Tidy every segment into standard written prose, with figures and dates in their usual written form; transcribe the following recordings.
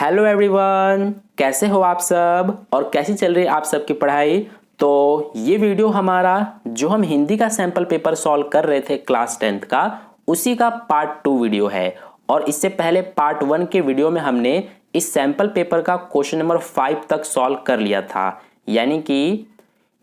Hello everyone, कैसे हो आप सब और कैसी चल रही है आप सबकी पढ़ाई। तो ये वीडियो हमारा जो हम हिंदी का सैंपल पेपर सॉल्व कर रहे थे क्लास 10th का, उसी का पार्ट 2 वीडियो है। और इससे पहले पार्ट 1 के वीडियो में हमने इस सैंपल पेपर का क्वेश्चन नंबर 5 तक सॉल्व कर लिया था। यानी कि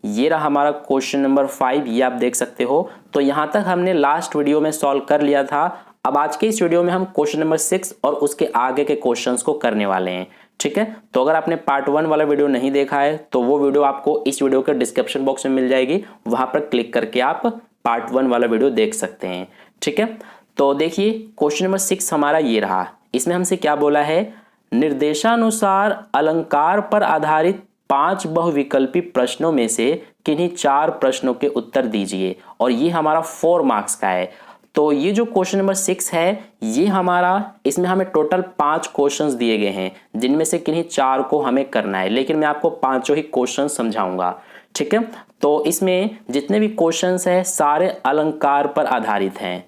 ये रहा हमारा क्वेश्चन नंबर 5, ये आप देख सकते हो। तो यहाँ तक हमने लास्ट वीडियो में सॉल्व कर लिया था। अब आज के इस वीडियो में हम क्वेश्चन नंबर 6 और उसके आगे के क्वेश्चंस को करने वाले हैं। ठीक है, तो अगर आपने पार्ट 1 वाला वीडियो नहीं देखा है तो वो वीडियो आपको इस वीडियो के डिस्क्रिप्शन बॉक्स में मिल जाएगी, वहां पर क्लिक करके आप पार्ट 1 वाला वीडियो देख सकते हैं। ठीक है, तो देखिए क्वेश्चन नंबर 6 हमारा ये रहा। इसमें हमसे क्या बोला है, निर्देशानुसार अलंकार पर आधारित 5 बहुविकल्पी प्रश्नों में से किन्हीं 4 प्रश्नों के उत्तर दीजिए। और ये हमारा 4 मार्क्स का है। तो ये जो क्वेश्चन नंबर 6 है, ये हमारा, इसमें हमें टोटल 5 क्वेश्चंस दिए गए हैं, जिनमें से किन्हीं 4 को हमें करना है, लेकिन मैं आपको पांचों ही क्वेश्चन समझाऊंगा। ठीक है, तो इसमें जितने भी क्वेश्चंस हैं सारे अलंकार पर आधारित हैं।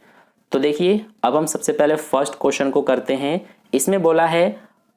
तो देखिए अब हम सबसे पहले फर्स्ट क्वेश्चन को करते हैं। इसमें बोला है,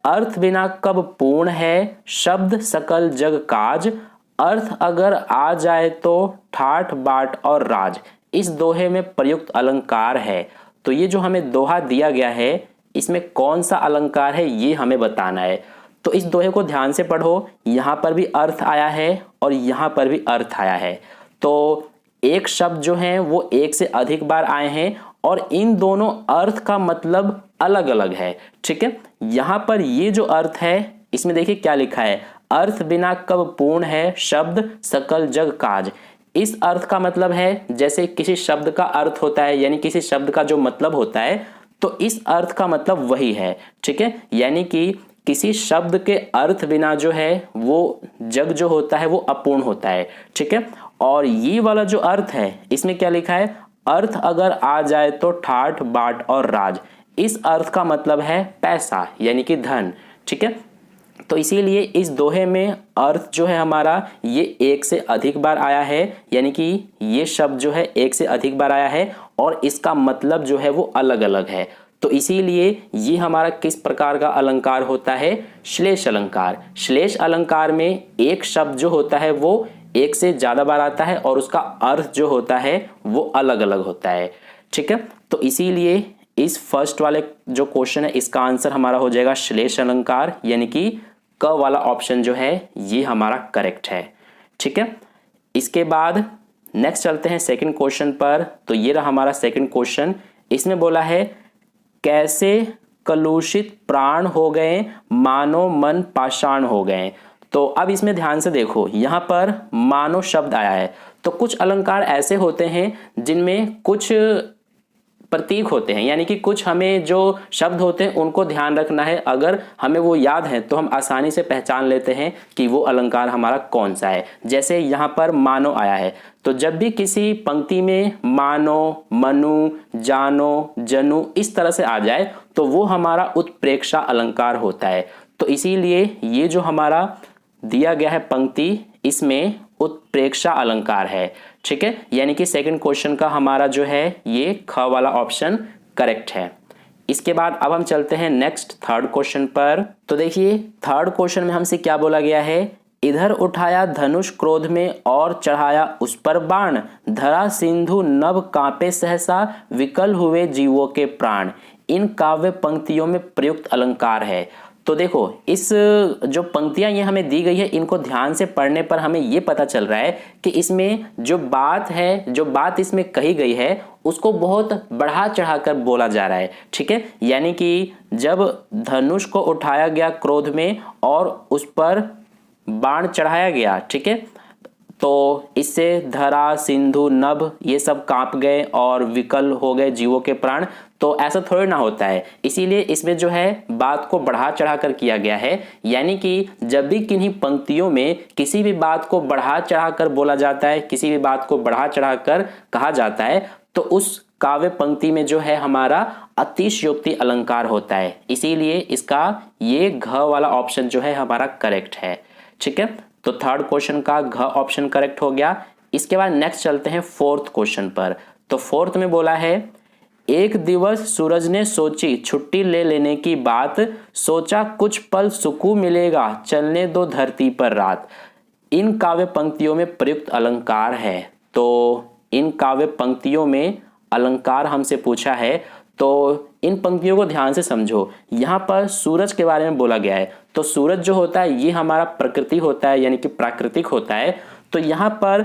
अर्थ बिना कब पूर्ण है शब्द सकल जग काज, अर्थ अगर आ जाए तो ठाठ बाट और राज, इस दोहे में प्रयुक्त अलंकार है। तो ये जो हमें दोहा दिया गया है, इसमें कौन सा अलंकार है ये हमें बताना है। तो इस दोहे को ध्यान से पढ़ो, यहां पर भी अर्थ आया है और यहां पर भी अर्थ आया है। तो एक शब्द जो है वो एक से अधिक बार आए हैं और इन दोनों अर्थ का मतलब अलग अलग है। ठीक है, यहां पर ये जो अर्थ है, इसमें देखिए क्या लिखा है, अर्थ बिना कब पूर्ण है शब्द सकल जग काज। इस अर्थ का मतलब है, जैसे किसी शब्द का अर्थ होता है, यानी किसी शब्द का जो मतलब होता है, तो इस अर्थ का मतलब वही है। ठीक है, यानी कि किसी शब्द के अर्थ बिना जो है वो जग जो होता है वो अपूर्ण होता है। ठीक है, और ये वाला जो अर्थ है, इसमें क्या लिखा है, अर्थ अगर आ जाए तो ठाठ बाट और राज, इस अर्थ का मतलब है पैसा यानी कि धन। ठीक है, तो इसीलिए इस दोहे में अर्थ जो है हमारा ये एक से अधिक बार आया है, यानी कि ये शब्द जो है एक से अधिक बार आया है और इसका मतलब जो है वो अलग अलग है। तो इसीलिए ये हमारा किस प्रकार का अलंकार होता है, श्लेष अलंकार। श्लेष अलंकार में एक शब्द जो होता है वो एक से ज्यादा बार आता है और उसका अर्थ जो होता है वो अलग अलग होता है। ठीक है, तो इसीलिए इस फर्स्ट वाले जो क्वेश्चन है इसका आंसर हमारा हो जाएगा श्लेष अलंकार, यानी कि क वाला ऑप्शन जो है ये हमारा करेक्ट है। ठीक है, इसके बाद नेक्स्ट चलते हैं सेकंड क्वेश्चन पर। तो ये रहा हमारा सेकंड क्वेश्चन। इसमें बोला है, कैसे कलुषित प्राण हो गए मानो मन पाषाण हो गए। तो अब इसमें ध्यान से देखो, यहां पर मानो शब्द आया है। तो कुछ अलंकार ऐसे होते हैं जिनमें कुछ प्रतीक होते हैं, यानी कि कुछ हमें जो शब्द होते हैं उनको ध्यान रखना है। अगर हमें वो याद है तो हम आसानी से पहचान लेते हैं कि वो अलंकार हमारा कौन सा है। जैसे यहाँ पर मानो आया है, तो जब भी किसी पंक्ति में मानो, मनु, जानो, जनु इस तरह से आ जाए तो वो हमारा उत्प्रेक्षा अलंकार होता है। तो इसीलिए ये जो हमारा दिया गया है पंक्ति, इसमें उत्प्रेक्षा अलंकार है। ठीक है, यानी कि सेकंड क्वेश्चन का हमारा जो है ये ख वाला ऑप्शन करेक्ट है। इसके बाद अब हम चलते हैं नेक्स्ट थर्ड क्वेश्चन पर। तो देखिए थर्ड क्वेश्चन में हमसे क्या बोला गया है, इधर उठाया धनुष क्रोध में और चढ़ाया उस पर बाण, धरा सिंधु नभ कांपे सहसा, विकल हुए जीवों के प्राण, इन काव्य पंक्तियों में प्रयुक्त अलंकार है। तो देखो इस जो पंक्तियां ये हमें दी गई है, इनको ध्यान से पढ़ने पर हमें ये पता चल रहा है कि इसमें जो बात है, जो बात इसमें कही गई है, उसको बहुत बढ़ा चढ़ाकर बोला जा रहा है। ठीक है, यानी कि जब धनुष को उठाया गया क्रोध में और उस पर बाण चढ़ाया गया, ठीक है, तो इससे धरा सिंधु नभ ये सब कांप गए और विकल हो गए जीवों के प्राण। तो ऐसा थोड़ी ना होता है, इसीलिए इसमें जो है बात को बढ़ा चढ़ाकर किया गया है। यानी कि जब भी किन्हीं पंक्तियों में किसी भी बात को बढ़ा चढ़ाकर बोला जाता है, किसी भी बात को बढ़ा चढ़ाकर कहा जाता है, तो उस काव्य पंक्ति में जो है हमारा अतिशयोक्ति अलंकार होता है। इसीलिए इसका ये घ वाला ऑप्शन जो है हमारा करेक्ट है। ठीक है, तो थर्ड क्वेश्चन का घ ऑप्शन करेक्ट हो गया। इसके बाद नेक्स्ट चलते हैं फोर्थ क्वेश्चन पर। तो फोर्थ में बोला है, एक दिवस सूरज ने सोची छुट्टी ले लेने की बात, सोचा कुछ पल सुकून मिलेगा चलने दो धरती पर रात। इन काव्य पंक्तियों में प्रयुक्त अलंकार है। तो इन काव्य पंक्तियों में अलंकार हमसे पूछा है, तो इन पंक्तियों को ध्यान से समझो। यहाँ पर सूरज के बारे में बोला गया है, तो सूरज जो होता है ये हमारा प्रकृति होता है, यानी कि प्राकृतिक होता है। तो यहाँ पर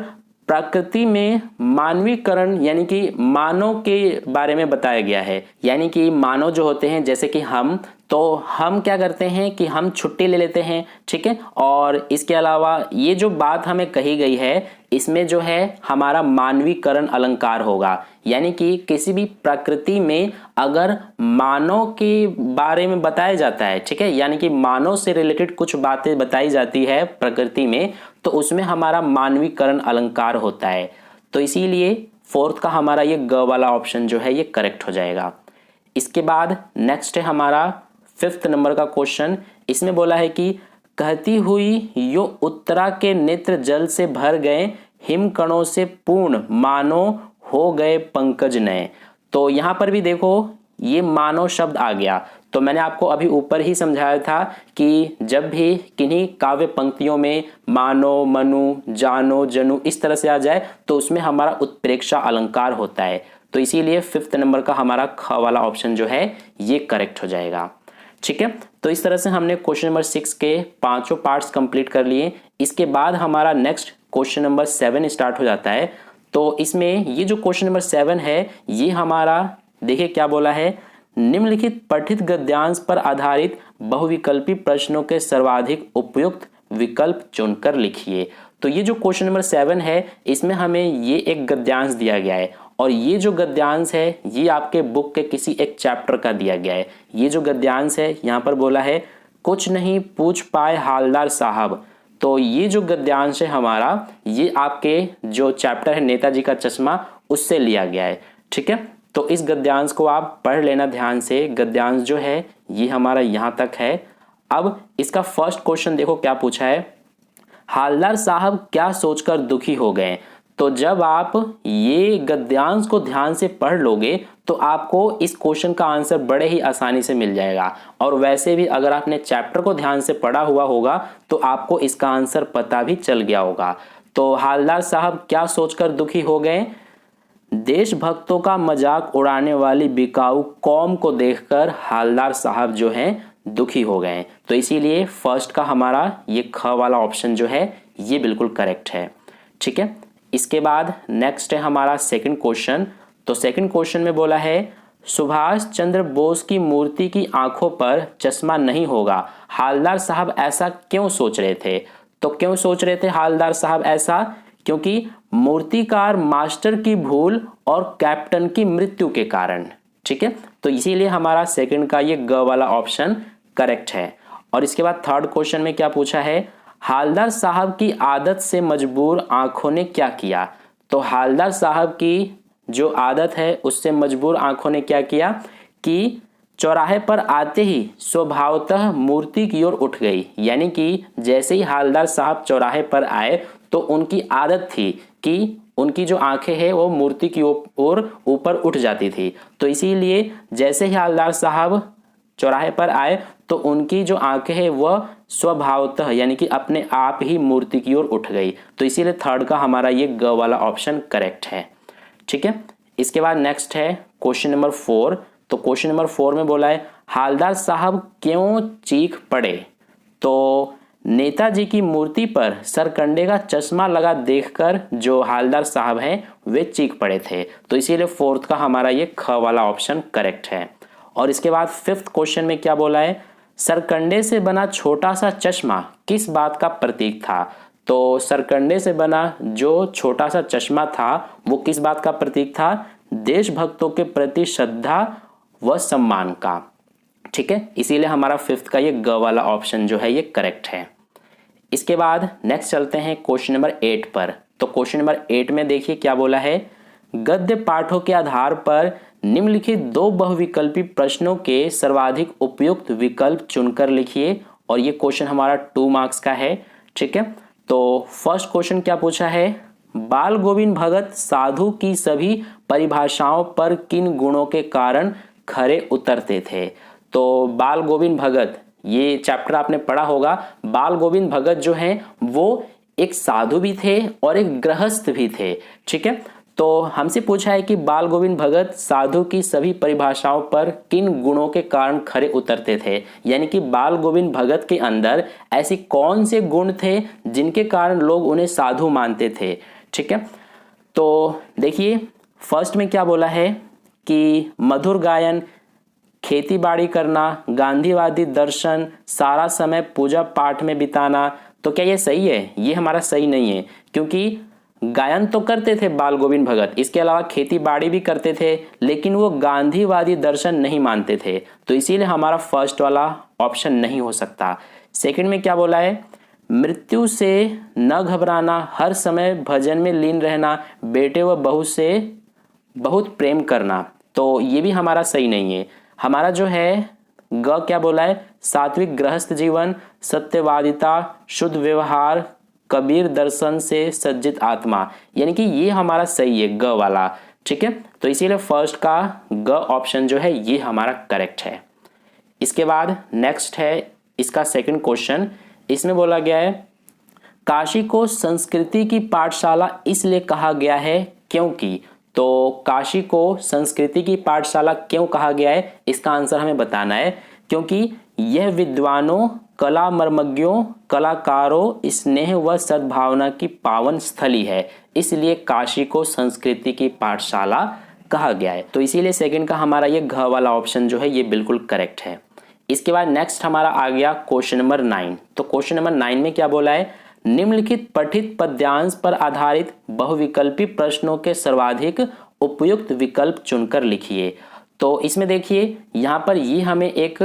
प्रकृति में मानवीकरण यानी कि मानव के बारे में बताया गया है। यानी कि मानव जो होते हैं जैसे कि हम क्या करते हैं कि हम छुट्टी ले लेते हैं, ठीक है। और इसके अलावा ये जो बात हमें कही गई है इसमें जो है हमारा मानवीकरण अलंकार होगा। यानी कि किसी भी प्रकृति में अगर मानव के बारे में बताया जाता है, ठीक है, यानी कि मानव से रिलेटेड कुछ बातें बताई जाती है प्रकृति में, तो उसमें हमारा मानवीकरण अलंकार होता है। तो इसीलिए फोर्थ का हमारा ये ग वाला ऑप्शन जो है ये करेक्ट हो जाएगा। इसके बाद नेक्स्ट है हमारा 5th नंबर का क्वेश्चन। इसमें बोला है कि कहती हुई यो उत्तरा के नेत्र जल से भर गए, हिम कणों से पूर्ण मानो हो गए पंकज नए। तो यहाँ पर भी देखो ये मानो शब्द आ गया। तो मैंने आपको अभी ऊपर ही समझाया था कि जब भी किन्हीं काव्य पंक्तियों में मानो, मनु, जानो, जनु इस तरह से आ जाए तो उसमें हमारा उत्प्रेक्षा अलंकार होता है। तो इसीलिए 5th नंबर का हमारा ख वाला ऑप्शन जो है ये करेक्ट हो जाएगा, ठीक है। तो इस तरह से हमने क्वेश्चन नंबर 6 के पांचों पार्ट्स कंप्लीट कर लिए। इसके बाद हमारा नेक्स्ट क्वेश्चन नंबर 7 स्टार्ट हो जाता है। तो इसमें ये जो क्वेश्चन नंबर 7 है ये हमारा देखिए क्या बोला है, निम्नलिखित पठित गद्यांश पर आधारित बहुविकल्पी प्रश्नों के सर्वाधिक उपयुक्त विकल्प चुनकर लिखिए। तो ये जो क्वेश्चन नंबर 7 है इसमें हमें ये एक गद्यांश दिया गया है और ये जो गद्यांश है ये आपके बुक के किसी एक चैप्टर का दिया गया है। ये जो गद्यांश है यहाँ पर बोला है कुछ नहीं पूछ पाए हालदार साहब। तो ये जो गद्यांश है हमारा ये आपके जो चैप्टर है नेताजी का चश्मा उससे लिया गया है, ठीक है। तो इस गद्यांश को आप पढ़ लेना ध्यान से। गद्यांश जो है ये हमारा यहाँ तक है। अब इसका फर्स्ट क्वेश्चन देखो क्या पूछा है, हालदार साहब क्या सोचकर दुखी हो गए। तो जब आप ये गद्यांश को ध्यान से पढ़ लोगे तो आपको इस क्वेश्चन का आंसर बड़े ही आसानी से मिल जाएगा। और वैसे भी अगर आपने चैप्टर को ध्यान से पढ़ा हुआ होगा तो आपको इसका आंसर पता भी चल गया होगा। तो हालदार साहब क्या सोचकर दुखी हो गए, देशभक्तों का मजाक उड़ाने वाली बिकाऊ कौम को देखकर हालदार साहब जो हैं दुखी हो गए। तो इसीलिए फर्स्ट का हमारा ये ख वाला ऑप्शन जो है ये बिल्कुल करेक्ट है, ठीक है। इसके बाद नेक्स्ट है हमारा सेकंड क्वेश्चन। तो सेकंड क्वेश्चन में बोला है सुभाष चंद्र बोस की मूर्ति की आंखों पर चश्मा नहीं होगा, हालदार साहब ऐसा क्यों सोच रहे थे। तो क्यों सोच रहे थे हालदार साहब ऐसा, क्योंकि मूर्तिकार मास्टर की भूल और कैप्टन की मृत्यु के कारण, ठीक है। तो इसीलिए हमारा सेकंड का ये ग वाला ऑप्शन करेक्ट है। और इसके बाद थर्ड क्वेश्चन में क्या पूछा है, हालदार साहब की आदत से मजबूर आंखों ने क्या किया। तो हालदार साहब की जो आदत है उससे मजबूर आंखों ने क्या किया कि चौराहे पर आते ही स्वभावतः मूर्ति की ओर उठ गई। यानी कि जैसे ही हालदार साहब चौराहे पर आए तो उनकी आदत थी कि उनकी जो आंखें हैं वो मूर्ति की ओर ऊपर उठ जाती थी। तो इसीलिए जैसे ही हालदार साहब चौराहे पर आए तो उनकी जो आंखें हैं वह स्वभावतः यानी कि अपने आप ही मूर्ति की ओर उठ गई। तो इसीलिए थर्ड का हमारा ये ग वाला ऑप्शन करेक्ट है, ठीक है। इसके बाद नेक्स्ट है क्वेश्चन नंबर 4। तो क्वेश्चन नंबर 4 में बोला है हालदार साहब क्यों चीख पड़े। तो नेताजी की मूर्ति पर सरकंडे का चश्मा लगा देखकर जो हालदार साहब हैं वे चीख पड़े थे। तो इसीलिए फोर्थ का हमारा ये ख वाला ऑप्शन करेक्ट है। और इसके बाद 5th क्वेश्चन में क्या बोला है, सरकंडे से बना छोटा सा चश्मा किस बात का प्रतीक था। तो सरकंडे से बना जो छोटा सा चश्मा था वो किस बात का प्रतीक था, देशभक्तों के प्रति श्रद्धा व सम्मान का, ठीक है। इसीलिए हमारा 5th का ये ग वाला ऑप्शन जो है ये करेक्ट है। इसके बाद नेक्स्ट चलते हैं क्वेश्चन नंबर 8 पर। तो क्वेश्चन नंबर 8 में देखिए क्या बोला है, गद्य पाठों के आधार पर निम्नलिखित 2 बहुविकल्पी प्रश्नों के सर्वाधिक उपयुक्त विकल्प चुनकर लिखिए। और ये क्वेश्चन हमारा 2 मार्क्स का है, ठीक है। तो फर्स्ट क्वेश्चन क्या पूछा है, बाल गोविंद भगत साधु की सभी परिभाषाओं पर किन गुणों के कारण खरे उतरते थे। तो बाल गोविंद भगत, ये चैप्टर आपने पढ़ा होगा। बाल गोविंद भगत जो हैं वो एक साधु भी थे और एक गृहस्थ भी थे, ठीक है। तो हमसे पूछा है कि बाल गोविंद भगत साधु की सभी परिभाषाओं पर किन गुणों के कारण खरे उतरते थे, यानी कि बाल गोविंद भगत के अंदर ऐसे कौन से गुण थे जिनके कारण लोग उन्हें साधु मानते थे, ठीक है। तो देखिए फर्स्ट में क्या बोला है कि मधुर गायन, खेती बाड़ी करना, गांधीवादी दर्शन, सारा समय पूजा पाठ में बिताना। तो क्या ये सही है? ये हमारा सही नहीं है, क्योंकि गायन तो करते थे बाल गोविंद भगत, इसके अलावा खेती बाड़ी भी करते थे, लेकिन वो गांधीवादी दर्शन नहीं मानते थे। तो इसीलिए हमारा फर्स्ट वाला ऑप्शन नहीं हो सकता। सेकंड में क्या बोला है? मृत्यु से न घबराना, हर समय भजन में लीन रहना, बेटे व बहू से बहुत प्रेम करना। तो ये भी हमारा सही नहीं है। हमारा जो है ग क्या बोला है? सात्विक गृहस्थ जीवन, सत्यवादिता, शुद्ध व्यवहार, कबीर दर्शन से सज्जित आत्मा, यानी कि ये हमारा सही है ग वाला, ठीक है। तो इसीलिए फर्स्ट का ग ऑप्शन जो है ये हमारा करेक्ट है। इसके बाद नेक्स्ट है इसका सेकंड क्वेश्चन। इसमें बोला गया है काशी को संस्कृति की पाठशाला इसलिए कहा गया है क्योंकि। तो काशी को संस्कृति की पाठशाला क्यों कहा गया है, इसका आंसर हमें बताना है। क्योंकि यह विद्वानों, कला मर्मज्ञों, कलाकारों, स्नेह व सद्भावना की पावन स्थली है, इसलिए काशी को संस्कृति की पाठशाला कहा गया है। तो इसीलिए सेकंड का हमारा ये घ वाला ऑप्शन जो है ये बिल्कुल करेक्ट है। इसके बाद नेक्स्ट हमारा आ गया क्वेश्चन नंबर 9। तो क्वेश्चन नंबर 9 में क्या बोला है? निम्नलिखित पठित पद्यांश पर आधारित बहुविकल्पी प्रश्नों के सर्वाधिक उपयुक्त विकल्प चुनकर लिखिए। तो इसमें देखिए यहाँ पर ये हमें एक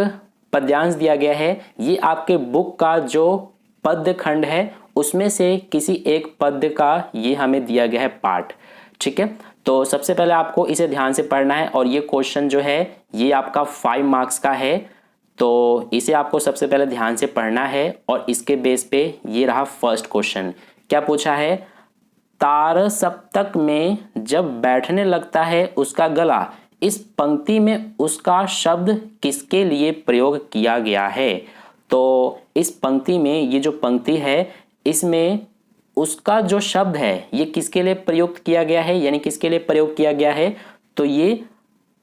पद्यांश दिया गया है। ये आपके बुक का जो पद्य खंड है उसमें से किसी एक पद्य का ये हमें दिया गया है पाठ, ठीक है। तो सबसे पहले आपको इसे ध्यान से पढ़ना है और ये क्वेश्चन जो है ये आपका 5 मार्क्स का है। तो इसे आपको सबसे पहले ध्यान से पढ़ना है और इसके बेस पे ये रहा फर्स्ट क्वेश्चन। क्या पूछा है? तार सप्तक में जब बैठने लगता है उसका गला, इस पंक्ति में उसका शब्द किसके लिए प्रयोग किया गया है? तो इस पंक्ति में ये जो पंक्ति है इसमें उसका जो शब्द है ये किसके लिए प्रयुक्त किया गया है, यानी किसके लिए प्रयोग किया गया है? तो ये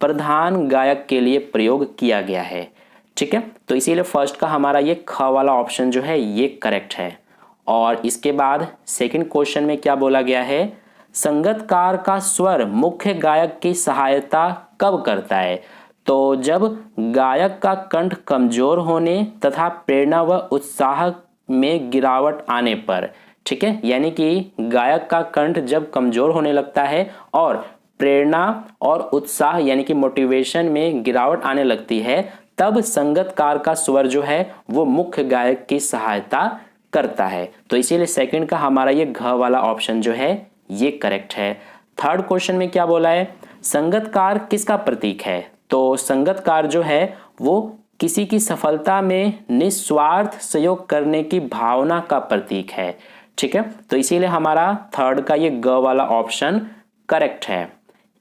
प्रधान गायक के लिए प्रयोग किया गया है, ठीक है। तो इसीलिए फर्स्ट का हमारा ये ख वाला ऑप्शन जो है ये करेक्ट है। और इसके बाद सेकंड क्वेश्चन में क्या बोला गया है? संगतकार का स्वर मुख्य गायक की सहायता कब करता है? तो जब गायक का कंठ कमजोर होने तथा प्रेरणा व उत्साह में गिरावट आने पर, ठीक है। यानी कि गायक का कंठ जब कमजोर होने लगता है और प्रेरणा और उत्साह यानी कि मोटिवेशन में गिरावट आने लगती है, तब संगतकार का स्वर जो है वो मुख्य गायक की सहायता करता है। तो इसीलिए सेकंड का हमारा ये घ वाला ऑप्शन जो है ये करेक्ट है। थर्ड क्वेश्चन में क्या बोला है? संगतकार किसका प्रतीक है? तो संगतकार जो है वो किसी की सफलता में निस्वार्थ सहयोग करने की भावना का प्रतीक है, ठीक है। तो इसीलिए हमारा थर्ड का ये ग वाला ऑप्शन करेक्ट है।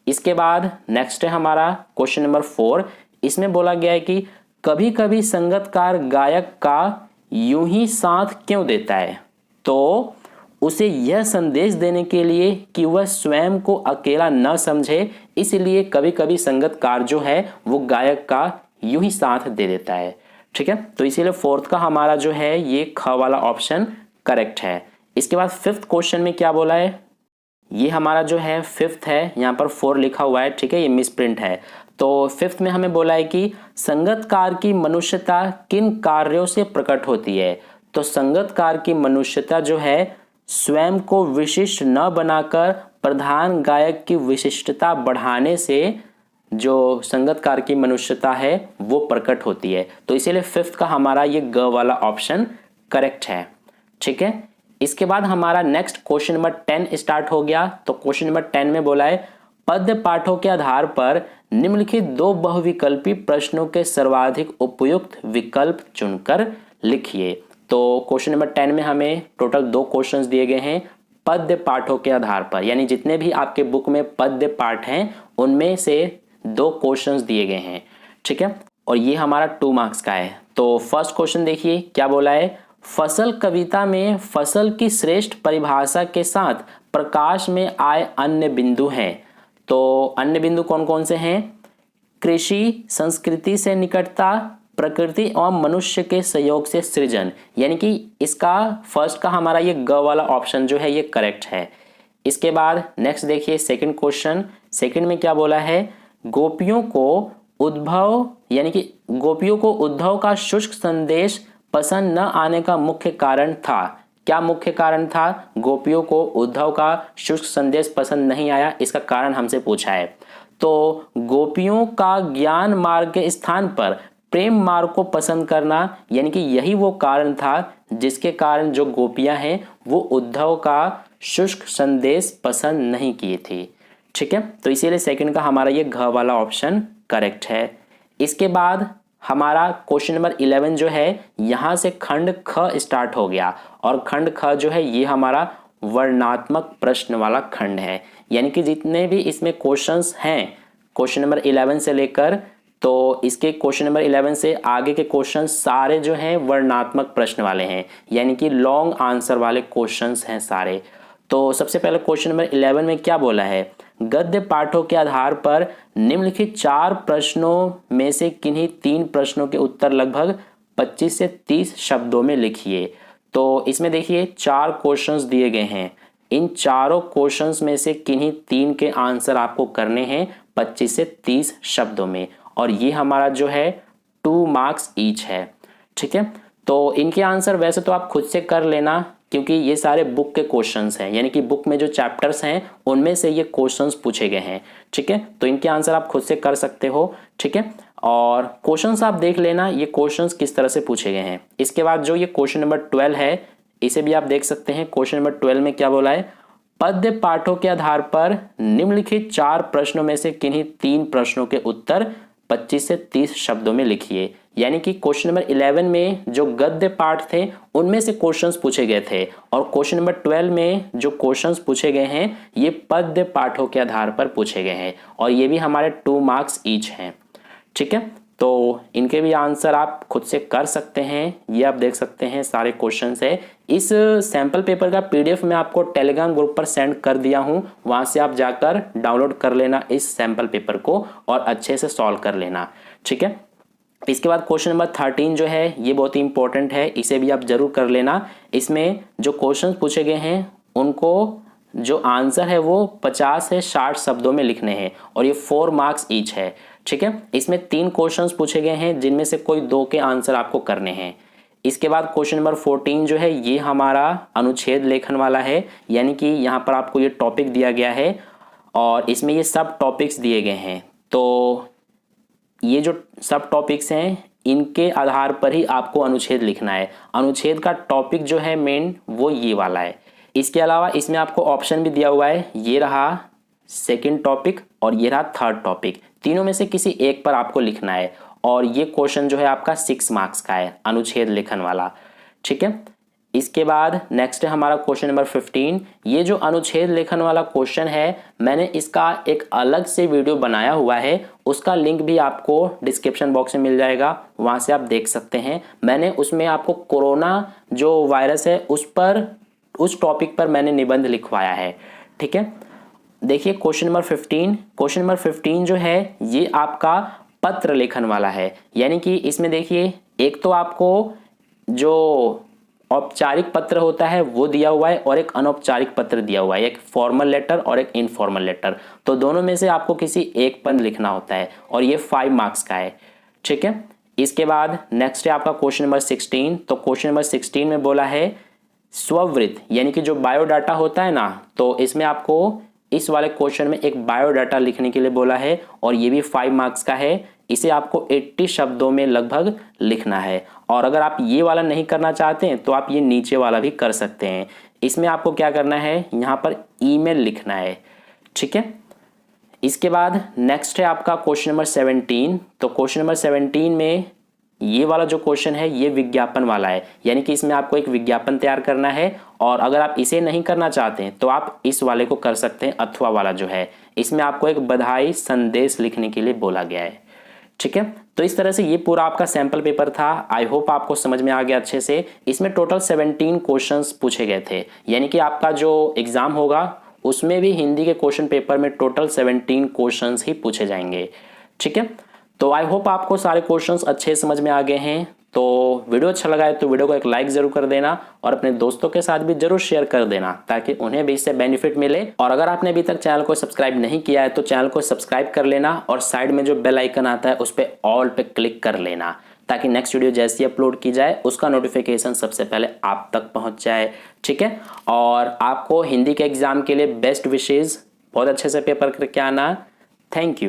इसके बाद नेक्स्ट है हमारा क्वेश्चन नंबर 4। इसमें बोला गया है कि कभी कभी संगतकार गायक का यूं ही साथ क्यों देता है? तो उसे यह संदेश देने के लिए कि वह स्वयं को अकेला न समझे, इसलिए कभी कभी संगतकार जो है वो गायक का यूं ही साथ दे देता है, ठीक है। तो इसीलिए फोर्थ का हमारा जो है ये ख वाला ऑप्शन करेक्ट है। इसके बाद फिफ्थ क्वेश्चन में क्या बोला है? ये हमारा जो है फिफ्थ है, यहाँ पर 4 लिखा हुआ है, ठीक है, ये मिसप्रिंट है। तो फिफ्थ में हमें बोला है कि संगतकार की मनुष्यता किन कार्यों से प्रकट होती है? तो संगतकार की मनुष्यता जो है स्वयं को विशिष्ट न बनाकर प्रधान गायक की विशिष्टता बढ़ाने से जो संगतकार की मनुष्यता है वो प्रकट होती है। तो इसीलिए फिफ्थ का हमारा ये ग वाला ऑप्शन करेक्ट है, ठीक है। इसके बाद हमारा नेक्स्ट क्वेश्चन नंबर 10 स्टार्ट हो गया। तो क्वेश्चन नंबर 10 में बोला है पद्य पाठों के आधार पर निम्नलिखित 2 बहुविकल्पी प्रश्नों के सर्वाधिक उपयुक्त विकल्प चुनकर लिखिए। तो क्वेश्चन नंबर 10 में हमें टोटल 2 क्वेश्चंस दिए गए हैं। पद्य पाठों के आधार पर, यानी जितने भी आपके बुक में पद्य पाठ हैं उनमें से 2 क्वेश्चंस दिए गए हैं, ठीक है। और ये हमारा 2 मार्क्स का है। तो फर्स्ट क्वेश्चन देखिए क्या बोला है, फसल कविता में फसल की श्रेष्ठ परिभाषा के साथ प्रकाश में आए अन्य बिंदु हैं। तो अन्य बिंदु कौन कौन से हैं, कृषि, संस्कृति से निकटता, प्रकृति एवं मनुष्य के सहयोग से सृजन, यानी कि इसका फर्स्ट का हमारा ये ग वाला ऑप्शन जो है ये करेक्ट है। इसके बाद नेक्स्ट देखिए सेकंड क्वेश्चन, सेकंड में क्या बोला है, गोपियों को उद्धव यानी कि गोपियों को उद्धव का शुष्क संदेश पसंद न आने का मुख्य कारण था। क्या मुख्य कारण था, गोपियों को उद्धव का शुष्क संदेश पसंद नहीं आया, इसका कारण हमसे पूछा है। तो गोपियों का ज्ञान मार्ग के स्थान पर प्रेम मार्ग को पसंद करना, यानी कि यही वो कारण था जिसके कारण जो गोपियां हैं वो उद्धव का शुष्क संदेश पसंद नहीं किए थे, ठीक है। तो इसीलिए सेकंड का हमारा ये घ वाला ऑप्शन करेक्ट है। इसके बाद हमारा क्वेश्चन नंबर 11 जो है यहाँ से खंड ख स्टार्ट हो गया, और खंड ख जो है ये हमारा वर्णात्मक प्रश्न वाला खंड है, यानी कि जितने भी इसमें क्वेश्चंस हैं क्वेश्चन नंबर 11 से लेकर, तो इसके क्वेश्चन नंबर 11 से आगे के क्वेश्चन सारे जो हैं वर्णात्मक प्रश्न वाले हैं, यानी कि लॉन्ग आंसर वाले क्वेश्चंस हैं सारे। तो सबसे पहले क्वेश्चन नंबर 11 में क्या बोला है, गद्य पाठों के आधार पर निम्नलिखित 4 प्रश्नों में से किन्हीं 3 प्रश्नों के उत्तर लगभग 25 से 30 शब्दों में लिखिए। तो इसमें देखिए 4 क्वेश्चंस दिए गए हैं, इन चारों क्वेश्चंस में से किन्हीं 3 के आंसर आपको करने हैं 25 से 30 शब्दों में, और ये हमारा जो है 2 मार्क्स ईच है, ठीक है। तो इनके आंसर वैसे तो आप खुद से कर लेना, क्योंकि ये सारे बुक के क्वेश्चंस हैं, यानी कि बुक में जो चैप्टर्स हैं उनमें से ये क्वेश्चंस पूछे गए हैं, ठीक है। तो इनके आंसर आप खुद से कर सकते हो, ठीक है। और क्वेश्चंस आप देख लेना ये क्वेश्चंस किस तरह से पूछे गए हैं। इसके बाद जो ये क्वेश्चन नंबर 12 है इसे भी आप देख सकते हैं। क्वेश्चन नंबर 12 में क्या बोला है, पद्य पाठों के आधार पर निम्नलिखित 4 प्रश्नों में से किन्हीं 3 प्रश्नों के उत्तर 25 से 30 शब्दों में लिखिए। यानी कि क्वेश्चन नंबर 11 में जो गद्य पाठ थे उनमें से क्वेश्चंस पूछे गए थे, और क्वेश्चन नंबर 12 में जो क्वेश्चंस पूछे गए हैं ये पद्य पाठों के आधार पर पूछे गए हैं, और ये भी हमारे 2 मार्क्स ईच हैं, ठीक है। तो इनके भी आंसर आप खुद से कर सकते हैं, ये आप देख सकते हैं सारे क्वेश्चंस है। इस सैंपल पेपर का PDF मैं आपको टेलीग्राम ग्रुप पर सेंड कर दिया हूं, वहां से आप जाकर डाउनलोड कर लेना इस सैंपल पेपर को और अच्छे से सॉल्व कर लेना, ठीक है। इसके बाद क्वेश्चन नंबर 13 जो है ये बहुत ही इंपॉर्टेंट है, इसे भी आप जरूर कर लेना। इसमें जो क्वेश्चन पूछे गए हैं उनको जो आंसर है वो 50 से 60 शब्दों में लिखने हैं, और ये 4 मार्क्स ईच है, ठीक है। इसमें 3 क्वेश्चंस पूछे गए हैं जिनमें से कोई 2 के आंसर आपको करने हैं। इसके बाद क्वेश्चन नंबर 14 जो है ये हमारा अनुच्छेद लेखन वाला है, यानी कि यहाँ पर आपको ये टॉपिक दिया गया है और इसमें ये सब टॉपिक्स दिए गए हैं। तो ये जो सब टॉपिक्स हैं इनके आधार पर ही आपको अनुच्छेद लिखना है। अनुच्छेद का टॉपिक जो है मेन वो ये वाला है। इसके अलावा इसमें आपको ऑप्शन भी दिया हुआ है, ये रहा सेकंड टॉपिक और ये रहा थर्ड टॉपिक, तीनों में से किसी एक पर आपको लिखना है, और ये क्वेश्चन जो है आपका 6 मार्क्स का है अनुच्छेद लेखन वाला, ठीक है। इसके बाद नेक्स्ट है हमारा क्वेश्चन नंबर 15। ये जो अनुच्छेद लेखन वाला क्वेश्चन है मैंने इसका एक अलग से वीडियो बनाया हुआ है, उसका लिंक भी आपको डिस्क्रिप्शन बॉक्स में मिल जाएगा, वहां से आप देख सकते हैं। मैंने उसमें आपको कोरोना जो वायरस है उस टॉपिक पर मैंने निबंध लिखवाया है, ठीक है। देखिए क्वेश्चन नंबर 15, क्वेश्चन नंबर 15 जो है ये आपका पत्र लेखन वाला है, यानी कि इसमें देखिए एक तो आपको जो औपचारिक पत्र होता है वो दिया हुआ है और एक अनौपचारिक पत्र दिया हुआ है, एक फॉर्मल लेटर और एक इनफॉर्मल लेटर। तो दोनों में से आपको किसी एक पर लिखना होता है और ये 5 मार्क्स का है, ठीक है। इसके बाद नेक्स्ट है आपका क्वेश्चन नंबर 16। तो क्वेश्चन नंबर 16 में बोला है स्ववृत्त, यानी कि जो बायोडाटा होता है ना, तो इसमें आपको इस वाले क्वेश्चन में एक बायोडाटा लिखने के लिए बोला है और ये भी 5 मार्क्स का है। इसे आपको 80 शब्दों में लगभग लिखना है, और अगर आप ये वाला नहीं करना चाहते हैं तो आप ये नीचे वाला भी कर सकते हैं। इसमें आपको क्या करना है, यहाँ पर ईमेल लिखना है, ठीक है। इसके बाद नेक्स्ट है आपका क्वेश्चन नंबर 17। तो क्वेश्चन नंबर 17 में ये वाला जो क्वेश्चन है ये विज्ञापन वाला है, यानी कि इसमें आपको एक विज्ञापन तैयार करना है। और अगर आप इसे नहीं करना चाहते हैं तो आप इस वाले को कर सकते हैं, अथवा वाला जो है, इसमें आपको एक बधाई संदेश लिखने के लिए बोला गया है। ठीक है, तो इस तरह से ये पूरा आपका सैंपल पेपर था। आई होप आपको समझ में आ गया अच्छे से। इसमें टोटल 17 क्वेश्चंस पूछे गए थे, यानी कि आपका जो एग्जाम होगा उसमें भी हिंदी के क्वेश्चन पेपर में टोटल 17 क्वेश्चंस ही पूछे जाएंगे। ठीक है, तो आई होप आपको सारे क्वेश्चंस अच्छे समझ में आ गए हैं। तो वीडियो अच्छा लगा है तो वीडियो को एक लाइक जरूर कर देना और अपने दोस्तों के साथ भी जरूर शेयर कर देना, ताकि उन्हें भी इससे बेनिफिट मिले। और अगर आपने अभी तक चैनल को सब्सक्राइब नहीं किया है तो चैनल को सब्सक्राइब कर लेना और साइड में जो बेल आइकन आता है उस पर ऑल पे क्लिक कर लेना, ताकि नेक्स्ट वीडियो जैसी अपलोड की जाए उसका नोटिफिकेशन सबसे पहले आप तक पहुंच जाए। ठीक है, और आपको हिंदी के एग्जाम के लिए बेस्ट विशेज, बहुत अच्छे से पेपर करके आना। Thank you.